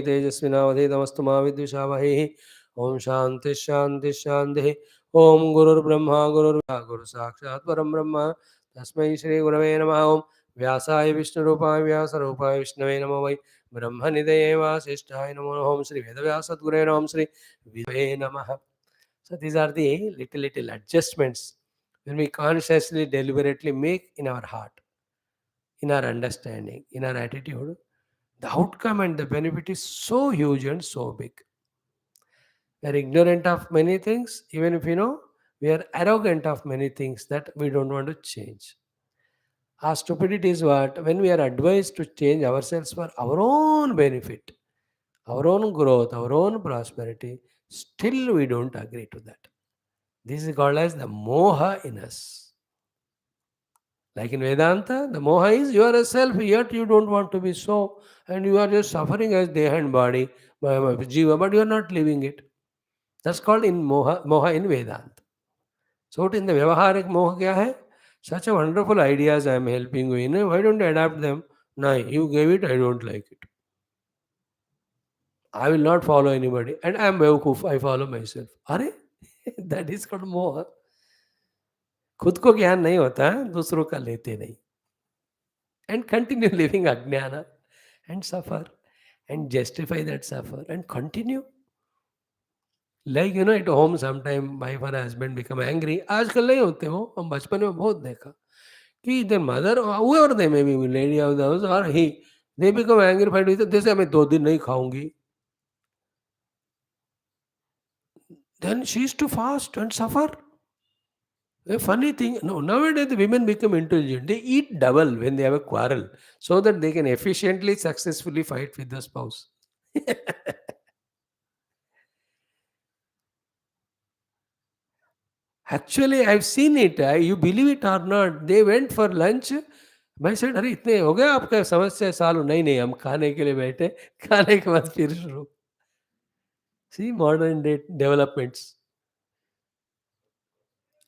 तेजस्विनावधेतमस्तु मा विद्विषावहैः। ओम शांति शांति शांति। ओम गुरुर्ब्रह्मा गुरु साक्षात् परं ब्रह्म तस्मै श्री गुरवे नमः। ओम व्यासाय विष्णुरूपाय व्यासरूपाय विष्णवे नमो वै ब्रह्मनिधये वासिष्ठाय नमो नमः। ओम श्री वेदव्यासद्गुरे नमः। ओम श्री विदवे नमः. So these are the little adjustments when we consciously deliberately make in our heart, in our understanding, in our attitude. The outcome and the benefit is so huge and so big. We are ignorant of many things, even if we are arrogant of many things that we don't want to change. Our stupidity is what? When we are advised to change ourselves for our own benefit, our own growth, our own prosperity, still we don't agree to that. This is called as the moha in us. Like in Vedanta, the moha is you are a self, yet you don't want to be so, and you are just suffering as deha and body, jiva, but you are not living it. That's called in moha in Vedanta. So in the Vyavaharik moha kya hai? Such a wonderful ideas I am helping you in. Why don't you adapt them? No, you gave it, I don't like it. I will not follow anybody. And I am Bevkuf, I follow myself. Are? That is called moha. खुद को ज्ञान नहीं होता, दूसरों का लेते नहीं. And continue living ajnana and suffer and justify that suffer and continue. Like at home sometime wife or husband become angry. आजकल नहीं होते हो, हम बचपन में बहुत देखा कि the mother whoever they may be, lady of the house or he, they become angry fight with जैसे मैं 2 दिन नहीं खाऊंगी. Then she is to fast and suffer. A funny thing, no, nowadays the women become intelligent. They eat double when they have a quarrel so that they can efficiently, successfully fight with the spouse. Actually, I've seen it. You believe it or not, they went for lunch. मैं said, अरे इतने हो गए आपका समस्या सालों? नहीं नहीं, हम खाने के लिए बैठे, खाने के बाद फिर शुरू. See modern day developments.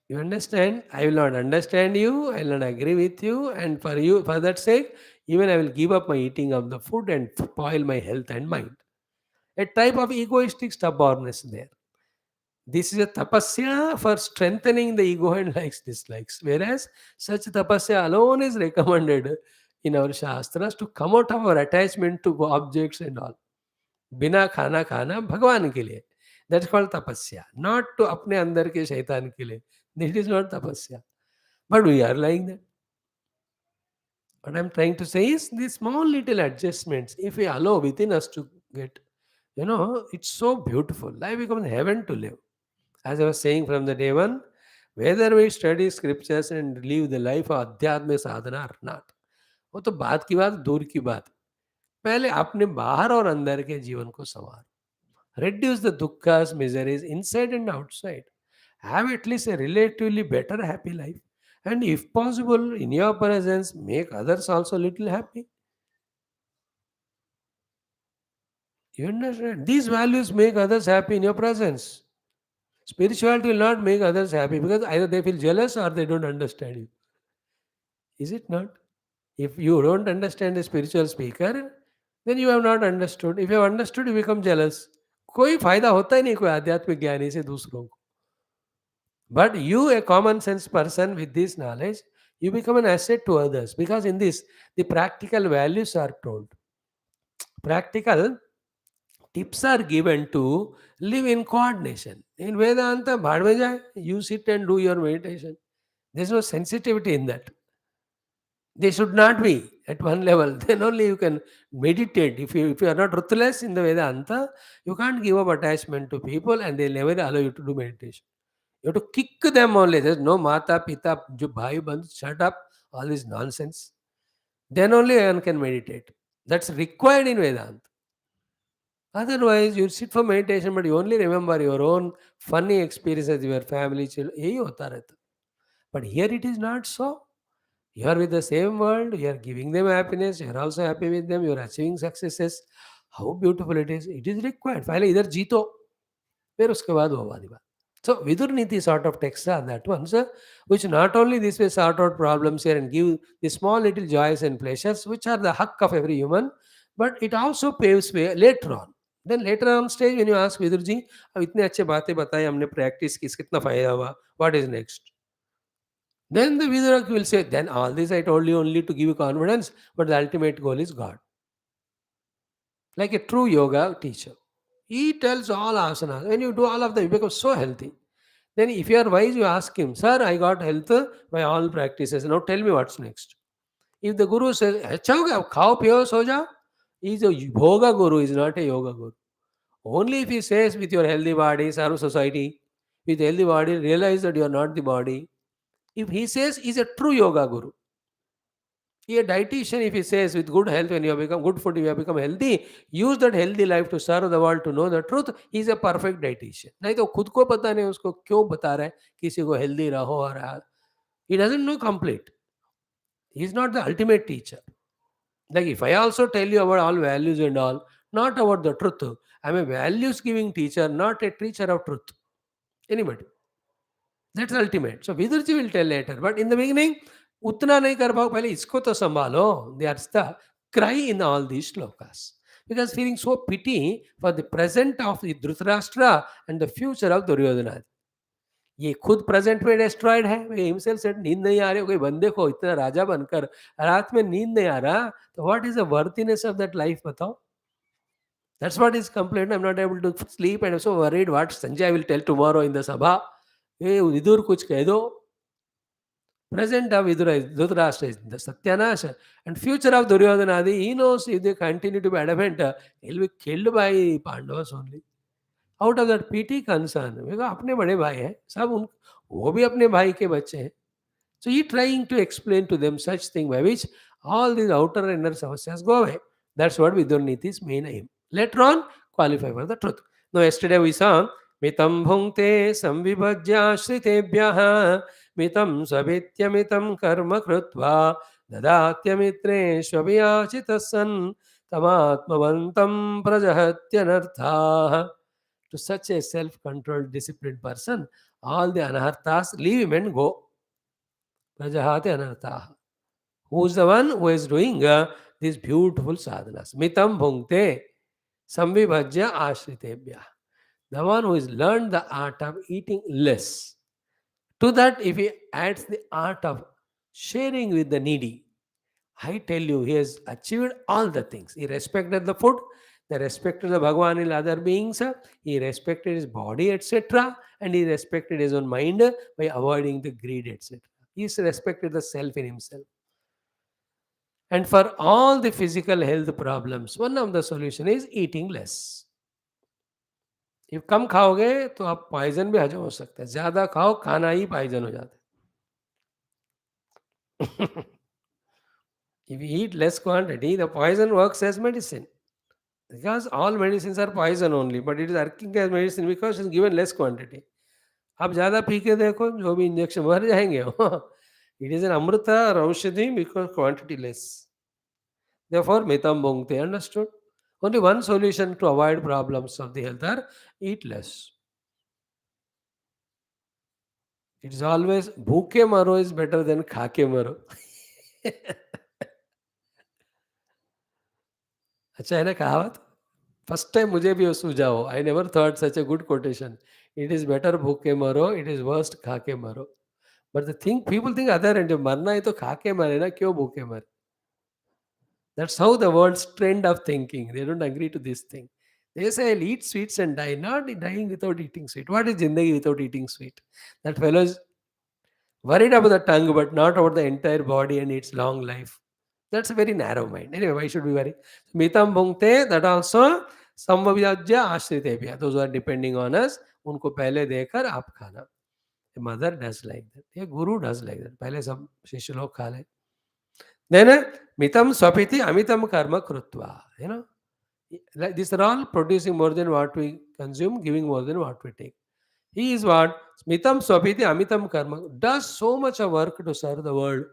You understand? I will not understand you. I will not agree with you. And for that sake, even I will give up my eating of the food and spoil my health and mind. A type of egoistic stubbornness there. This is a tapasya for strengthening the ego and likes, dislikes. Whereas such tapasya alone is recommended in our shastras to come out of our attachment to objects and all. बिना खाना खाना भगवान के लिए. That's called tapasya. Not to अपने अंदर के शैतान के लिए. This is not tapasya. But we are like that. What I'm trying to say is these small little adjustments, if we allow within us to get, it's so beautiful. Life becomes heaven to live. As I was saying from the day one, whether we study scriptures and live the life of अध्यात्म साधना or not, वो तो बात की बात, दूर की बात. पहले अपने बाहर और अंदर के जीवन को संवार. Reduce the dukkha's miseries inside and outside. Have at least a relatively better happy life. And if possible, in your presence, make others also little happy. You understand? These values make others happy in your presence. Spirituality will not make others happy because either they feel jealous or they don't understand you. Is it not? If you don't understand a spiritual speaker, then you have not understood. If you have understood, you become jealous. कोई फायदा होता ही नहीं कोई आध्यात्मिक ज्ञानी से दूसरों को. But you, a common sense person with this knowledge, you become an asset to others because in this, the practical values are told. Practical tips are given to live in coordination. In Vedanta, bhaad mein jaye, you sit and do your meditation. There's no sensitivity in that. They should not be at one level. Then only you can meditate. If you are not ruthless in the Vedanta, you can't give up attachment to people and they'll never allow you to do meditation. You have to kick them only. There's no mata, pita, bhai, bandh, shut up, all this nonsense. Then only one can meditate. That's required in Vedanta. Otherwise, you sit for meditation, but you only remember your own funny experiences with your family, children. यही होता रहता. But here it is not so. You are with the same world, you are giving them happiness, you are also happy with them, you are achieving successes. How beautiful it is. It is required. पहले इधर जीतो, फिर उसके बाद वो वाली बात. So Vidura Neethi sort of texts are that one, sir, which not only this way sort out problems here and give the small little joys and pleasures, which are the hak of every human, but it also paves way later on. Then later on stage when you ask Vidur ji, अब इतने अच्छे बातें बताए हमने practice की कितना फायदा हुआ, what is next? Then the Vidura will say, then all this I told you only to give you confidence, but the ultimate goal is God. Like a true yoga teacher. He tells all asanas. When you do all of them, you become so healthy. Then if you are wise, you ask him, sir, I got health by all practices. Now tell me what's next. If the guru says, अच्छा हो गया, खाओ पियो सो जाओ, he is a yoga guru, is not a yoga guru. Only if he says with your healthy body, serve society, with healthy body, realize that you are not the body. If he says he's a true yoga guru. A dietitian, if he says with good health, when you have become good food, you have become healthy, use that healthy life to serve the world, to know the truth, he is a perfect dietitian. नहीं तो खुद को पता नहीं उसको क्यों बता रहा है किसी को healthy रहो और he doesn't know complete. He is not the ultimate teacher. Like if I also tell you about all values and all, not about the truth, I'm a values giving teacher, not a teacher of truth. Anybody. That's ultimate. So Vidurji will tell later. But in the beginning, उतना नहीं कर पाओ पहले इसको तो संभालो. That's the cry in all these shlokas. Because feeling so pity for the present of the Dhritarashtra and the future of Duryodhana. ये खुद प्रेजेंट में डिस्ट्रॉयड है. हिमसेल्फ सेड नींद नहीं आ रही हो, कोई बंदे को इतना राजा बनकर रात में नींद नहीं आ रहा, तो what is the worthiness of that life बताओ. That's what is complaint. I'm not able to sleep and I'm so worried what Sanjay will tell tomorrow in the sabha. Hey, Vidur kuch keh do. Present of Vidura is Dhritarashtra is the Satyanasha. And future of Duryodhana, he knows if they continue to be adamant, he'll be killed by Pandavas only. Out of that pity concern, because अपने बड़े भाई हैं, सब उन वो भी अपने भाई के बच्चे हैं. So he trying to explain to them such thing by which all these outer and inner samasyas go away. That's what Vidura Neethi's main aim. Later on, qualify for the truth. Now, yesterday we saw Mitam bhungte samvibhajya shritebhyah mitam savityamitam karma krutva dadatya shvabhyachitasan tamatmavantam prajahatyanarthah. To such a self-controlled, disciplined person, all the anarthas leave him and go. Prajahate anartha. Who is the one who is doing these beautiful sadhanas? Mitam bhungte samvibhajya ashritebhya. The one who has learned the art of eating less. To that, if he adds the art of sharing with the needy, I tell you, he has achieved all the things. He respected the food, he respected the Bhagavan and other beings, he respected his body, etc. And he respected his own mind by avoiding the greed, etc. He respected the self in himself. And for all the physical health problems, one of the solution is eating less. If कम खाओगे तो आप poison भी हजम हो सकता है. ज़्यादा खाओ, खाना ही पॉइजन हो जाता है. If you eat less quantity, the poison works as medicine. Because all medicines are poison only, but it is working as medicine because it's given less quantity. आप ज़्यादा पी के देखो, जो भी इंजेक्शन मर जाएंगे. It is an amrita or aushadhi because quantity less. Therefore, mitam bhungte, understood? Only one solution to avoid problems of the health are eat less. It is always bhuke maro is better than khake maro. अच्छा है ना कहावत. First time मुझे भी वो सूझा हो. I never thought such a good quotation. It is better भूखे मरो, इट इज वर्स्ट खा के मरो. But the think people think other and जब मरना है तो खा के मरे ना, क्यों भूखे मरे. That's how the world's trend of thinking. They don't agree to this thing. They say, I'll eat sweets and die, not dying without eating sweet. What is Jindagi without eating sweet? That fellow is worried about the tongue, but not about the entire body and its long life. That's a very narrow mind. Anyway, why should we worry? Mitam bhungte, that also samvavyajya ashritebhya. Those who are depending on us, उनको पहले देकर आप खाना. A mother does like that. A guru does like that. पहले सब शिष्य लोग खा ले. Then mitam swapiti amitam karma krutva. You know, like these are all producing more than what we consume, giving more than what we take. He is what? Smitam swapiti amitam karma. Does so much of work to serve the world.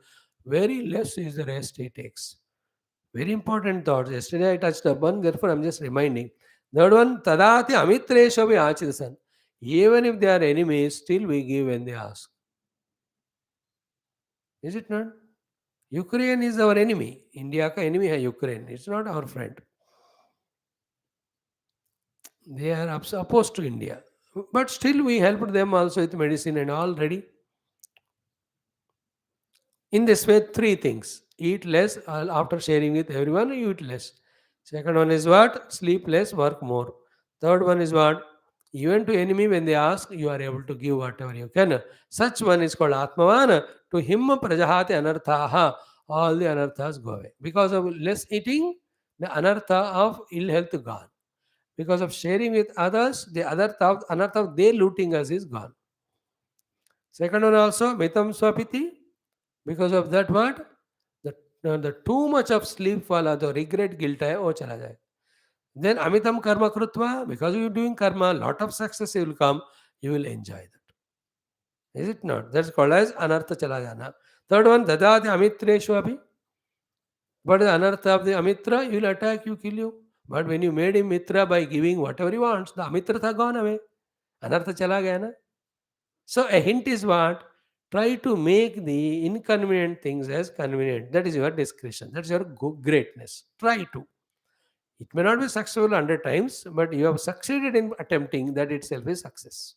Very less is the rest he takes. Very important thoughts. Yesterday I touched upon, therefore I'm just reminding. Third one, tadati amitreshavi achidasan. Even if they are enemies, still we give when they ask. Is it not? Ukraine is our enemy. India ka enemy hai Ukraine. It's not our friend. They are opposed to India. But still, we helped them also with medicine and all ready. In this way, three things: eat less, after sharing with everyone, you eat less. Second one is what? Sleep less, work more. Third one is what? Even to enemy, when they ask, you are able to give whatever you can. Such one is called Atmavan. To him, prajahati anarthaha. All the anarthas go away. Because of less eating, the anartha of ill health gone. Because of sharing with others, the other anartha of they looting us is gone. Second one also, mitam swapiti. Because of that what? The, the too much of sleep wala, the regret, guilt hai, wo chala jaye. Then amitam karma krutva, because you are doing karma, lot of success will come, you will enjoy that. Is it not? That's called as anartha chala jana. Third one, dadati amitreshu abhi. But the anartha of the amitra, he will attack you, kill you. But when you made him mitra by giving whatever he wants, the amitra tha gone away. Anartha chala gaya na. So a hint is what? Try to make the inconvenient things as convenient. That is your discretion. That's your greatness. Try to. It may not be successful 100 times, but you have succeeded in attempting, that itself is success.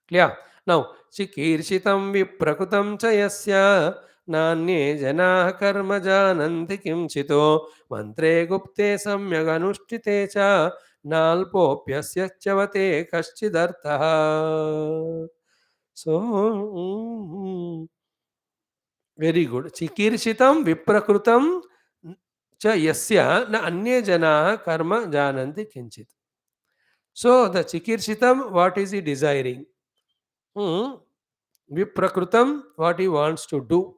Clear? Now, Chikirshitam viprakutam cha yasya nanye janah karma jananti kimchito mantre gupte samyaganushchite cha nalpopyasya chavate kaschidartha. So, very good. Chikirshitam viprakutam cha yasya na anye janah karma jananti kinchit. So, the chikirshitam, what is he desiring? Hmm. Viprakrutam, what he wants to do.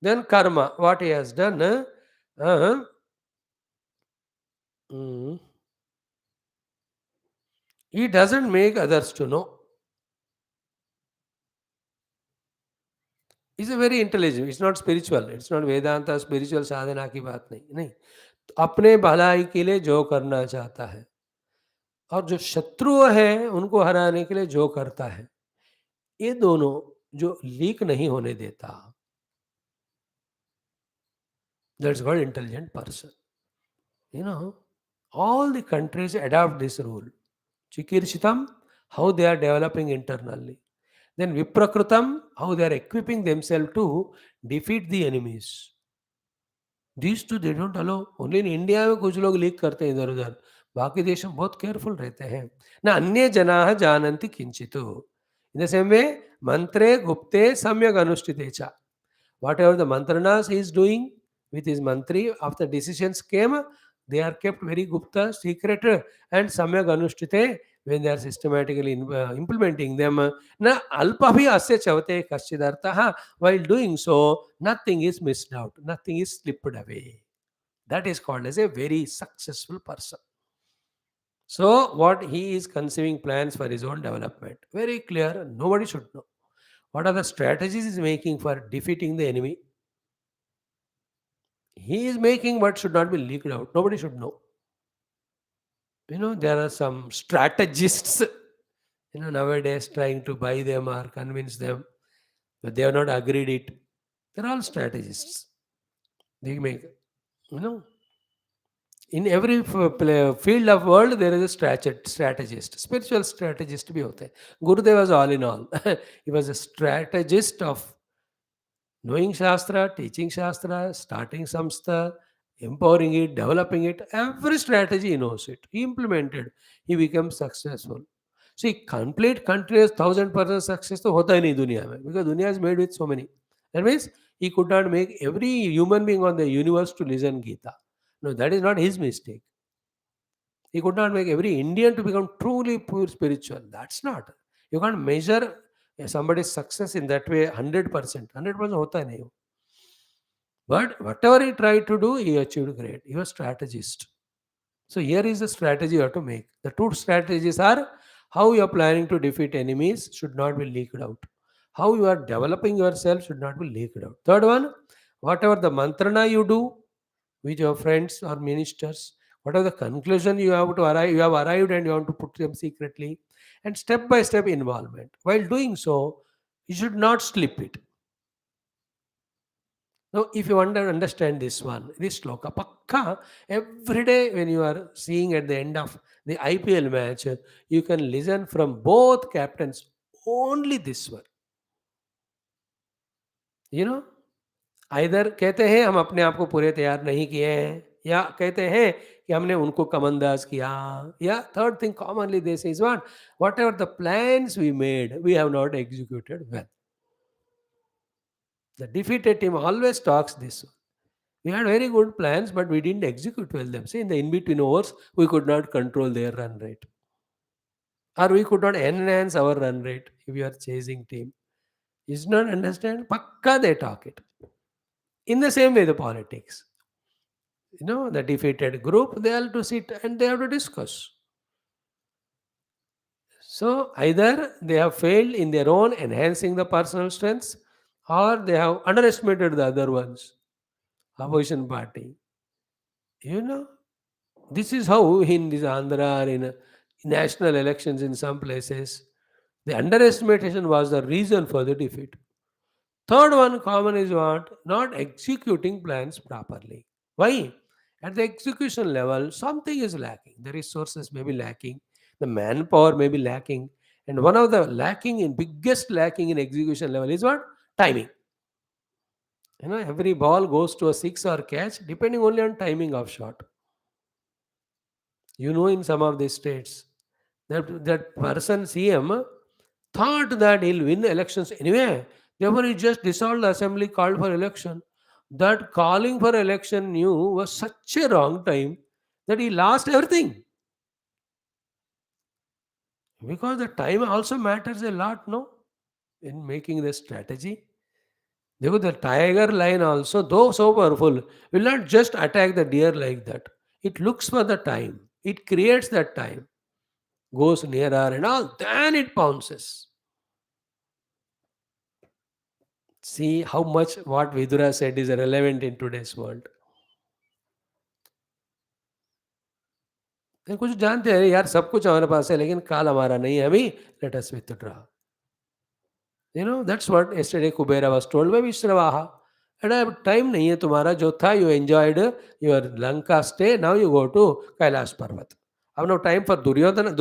Then karma, what he has done. Uh, mm, he doesn't make others to know. He's a very intelligent. It's not spiritual. It's not Vedanta spiritual साधना की बात नहीं नहीं अपने भलाई के लिए जो करना चाहता है और जो शत्रु है उनको हराने के लिए जो करता है ये दोनों जो लीक नहीं होने देता that's called intelligent person you know all the countries adopt this rule. Chikirshitam, how they are developing internally. Then Viprakrutam, how they are equipping themselves to defeat the enemies. These two they don't allow. Only in India में कुछ लोग leak करते हैं इधर उधर. बाकी देश में बहुत केयरफुल रहते हैं. ना अन्य जनाः जानन्ति किंचितो. In the same way, मंत्रे Gupte सम्यक अनुष्ठिते च. Whatever the mantranas he is doing with his mantri, after decisions came, they are kept very gupta, secret, and samyak anushtite when they are systematically implementing them. Na alpabhi asya chavate kaschidartaha. While doing so, nothing is missed out, nothing is slipped away. That is called as a very successful person. So, what he is conceiving plans for his own development. Very clear, nobody should know. What are the strategies he is making for defeating the enemy? He is making what should not be leaked out. Nobody should know. There are some strategists, nowadays trying to buy them or convince them, but they have not agreed it. They're all strategists. They make, you know, in every field of world there is a strategist. Spiritual strategist bhi hote hain. Gurudev was all in all. He was a strategist of knowing Shastra, teaching Shastra, starting Samstha, empowering it, developing it, every strategy he knows it. He implemented, he became successful. See, complete continuous 1000% success to hota hi nahi duniya mein, because dunya is made with so many. That means he could not make every human being on the universe to listen Gita. No, that is not his mistake. He could not make every Indian to become truly pure spiritual. That's not. You can't measure somebody's success in that way 100%. 100% hota hai nahi. But whatever he tried to do, he achieved great. He was strategist. So here is the strategy you have to make. The two strategies are how you are planning to defeat enemies should not be leaked out. How you are developing yourself should not be leaked out. Third one, whatever the mantrana you do with your friends or ministers, whatever the conclusion you have to arrive, you have arrived and you want to put them secretly, and step by step involvement. While doing so, you should not slip it. Now, if you want to understand this sloka, pakka, every day when you are seeing at the end of the IPL match, you can listen from both captains only this one. You know, either कहते हैं हम अपने आप को पूरे तैयार नहीं किए हैं, या कहते हैं कि हमने उनको कमंदाज किया, या third thing commonly this is what ever the plans we made we have not executed well. The defeated team always talks this. We had very good plans, but we didn't execute well them. See, in the in-between overs, we could not control their run rate, or we could not enhance our run rate if we are chasing team. You do not understand? Pakka they talk it. In the same way, the politics. The defeated group, they have to sit and they have to discuss. So either they have failed in their own enhancing the personal strengths, or they have underestimated the other ones, opposition party. You know, this is how in this Andhra or in national elections in some places, the underestimation was the reason for the defeat. Third one common is what? Not executing plans properly. Why? At the execution level, something is lacking. The resources may be lacking, the manpower may be lacking, and one of the biggest lacking in execution level is what? Timing. Every ball goes to a six or catch depending only on timing of shot. In some of these states, that person CM thought that he'll win elections anyway. Therefore, he just dissolved the assembly, called for election. That calling for election knew was such a wrong time that he lost everything. Because the time also matters a lot, no? In making the strategy. Because the tiger lion also, though so powerful, will not just attack the deer like that. It looks for the time. It creates that time. Goes nearer and all, then it pounces. See how much what Vidura said is relevant in today's world. कुछ जानते हैं यार, सब कुछ हमारे पास है लेकिन काल हमारा नहीं है, अभी let us withdraw. That's what yesterday Kubera was told by Vishravaha. And I have time nahi hai tumhara jo tha, you enjoyed your Lanka stay, now you go to Kailash Parvat. I have no time for Duryodhana.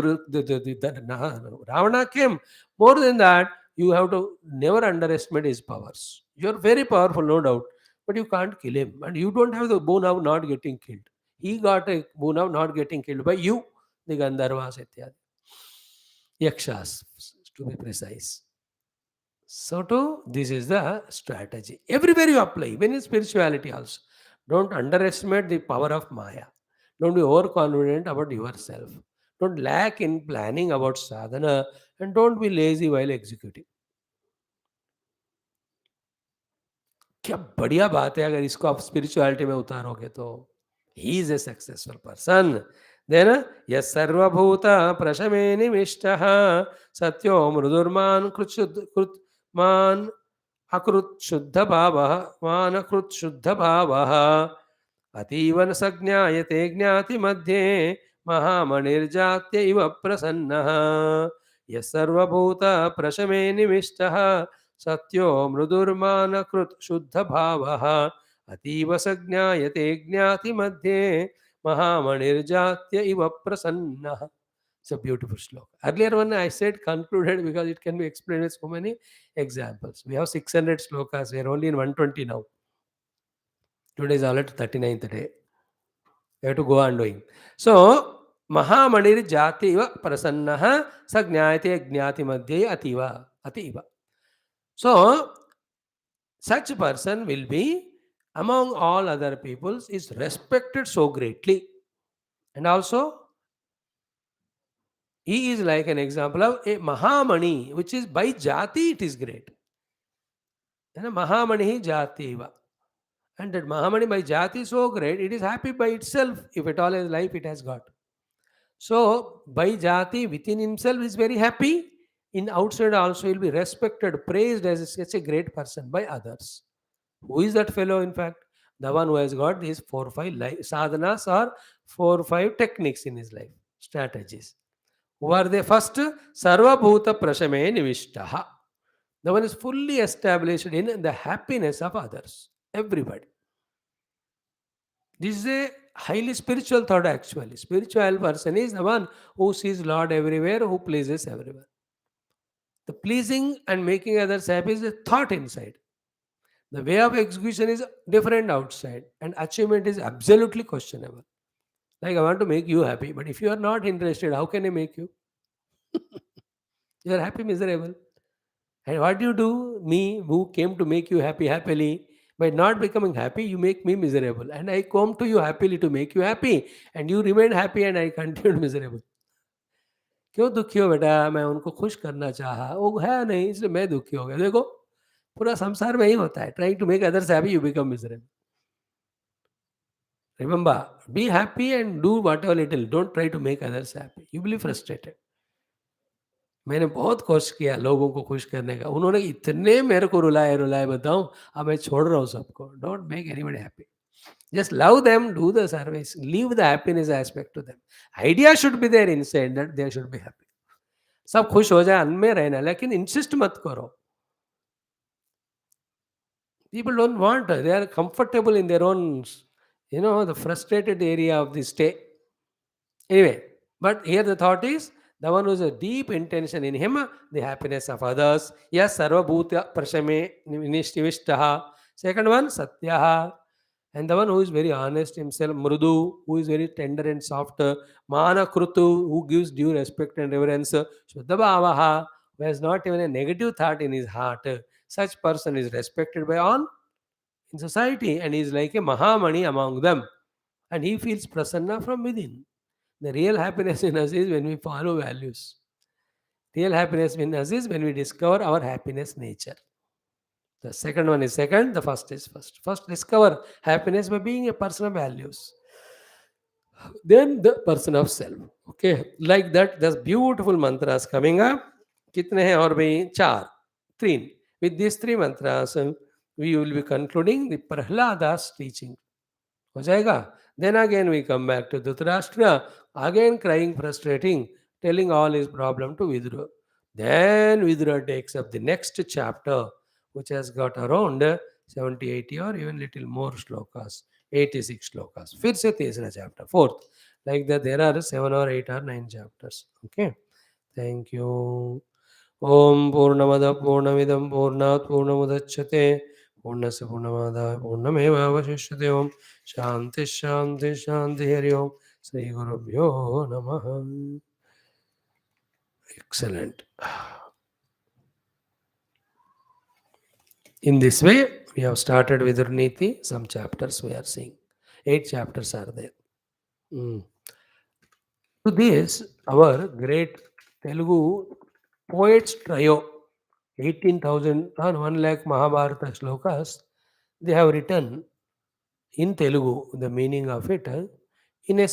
Ravana came. More than that, you have to never underestimate his powers. You are very powerful, no doubt, but you can't kill him. And you don't have the boon of not getting killed. He got a boon of not getting killed by you, the Gandharvas, ityadi. Yakshas, to be precise. So, this is the strategy. Everywhere you apply, even in spirituality also. Don't underestimate the power of Maya. Don't be overconfident about yourself. Don't lack in planning about sadhana, and don't be lazy while executing. क्या बढ़िया बात है, अगर इसको आप spirituality में उतारोगे तो. He is a successful person. Then yes सर्वभूत प्रशमे निविष्टः सत्यो मृदुर्मान कृतमान अकृत शुद्ध भावः मान अकृत शुद्ध भावः अतीवन सज्ञायते ज्ञाति मध्ये महामणिर्जात्य इव प्रसन्नः. यः सर्वभूत प्रशमे निविष्टः सत्यो मृदुर्मानकृत शुद्ध भावः अतीव सज्ञायते ज्ञाति मध्ये महामणिर्जात्य इव प्रसन्नः. It's a beautiful sloka. Earlier one I said concluded because it can be explained with so many examples. We have 600 slokas. We are only in 120 now. Today is already 39th day. We have to go on doing. So, Mahamanir Jativa Prasannaha Sagnayate Gnati Madhye Ativa. Ativa. So, such a person will be among all other peoples is respected so greatly. And also, he is like an example of a Mahamani, which is by Jati it is great. And a Mahamani Jativa. And that Mahamani by Jati is so great, it is happy by itself. If at all is life, it has got. So, by Jati within himself is very happy. In outside also, he will be respected, praised as such a great person by others. Who is that fellow, in fact? The one who has got these 4-5 sadhanas or 4-5 techniques in his life, strategies. Who are they? First, Sarva Bhuta Prashame Nivishtaha. The one is fully established in the happiness of others. Everybody. This is a highly spiritual thought actually. Spiritual person is the one who sees Lord everywhere, who pleases everyone. The pleasing and making others happy is a thought inside. The way of execution is different outside, and achievement is absolutely questionable. Like, I want to make you happy, but if you are not interested, how can I make you? You are happy, miserable. And what do you do? Me, who came to make you happy happily, by not becoming happy, you make me miserable. And I come to you happily to make you happy, and you remain happy, and I continued miserable. क्यों दुखी हो बेटा? मैं उनको खुश करना चाहा, वो है नहीं, इसलिए मैं दुखी हो गया. देखो, पूरा संसार में ही होता है. Trying to make others happy, you become miserable. Remember, be happy and do whatever little. Don't try to make others happy. You will be frustrated. मैंने बहुत कोशिश किया लोगों को खुश करने का. उन्होंने इतने मेरे को रुलाए रुलाए, बताऊं. अब मैं छोड़ रहा हूँ सबको. Don't make anybody happy. Just love them, do the service, leave the happiness aspect to them. Idea should be there inside that they should be happy. सब खुश हो जाए, अनमें रहना, लेकिन इंसिस्ट मत करो. People don't want, they are comfortable in their own, the frustrated area of the stay. Anyway, but here the thought is the one who has a deep intention in him, the happiness of others. Yes, sarva bhuta prashame nishtivistaha. Second one, satyaha. And the one who is very honest himself, mrudu, who is very tender and soft, mana krutu, who gives due respect and reverence, shuddhabhavaha, who has not even a negative thought in his heart. Such person is respected by all in society and is like a mahamani among them. And he feels prasanna from within. The real happiness in us is when we follow values. Real happiness in us is when we discover our happiness nature. The second one is second, the first is first. First, discover happiness by being a person of values. Then the person of self. Okay, like that, there's beautiful mantras coming up. कितने हैं और भाई? चार, three. With these three mantras, we will be concluding the Prahlada's teaching. हो जाएगा. Then again we come back to Dhritarashtra, again crying, frustrating, telling all his problem to Vidura. Then Vidura takes up the next chapter, which has got around 70, 80 or even little more shlokas, 86 shlokas. फिर से तीसरा chapter, fourth. Like that there are 7 or 8 or 9 chapters. Okay. Thank you. Om Purnamada Purnamidam Purnat Purnamudachyate Purnasya Purnamada Purnameva Vashishyate Om Shanti Shanti Shanti Hari Om Sri Gurubhyo Namaha. Excellent. In this way, we have started with Vidura Neethi. Some chapters we are seeing. 8 chapters are there. To this, our great Telugu poets trio, 18,000 or 1 lakh Mahabharata shlokas, they have written in Telugu the meaning of it in a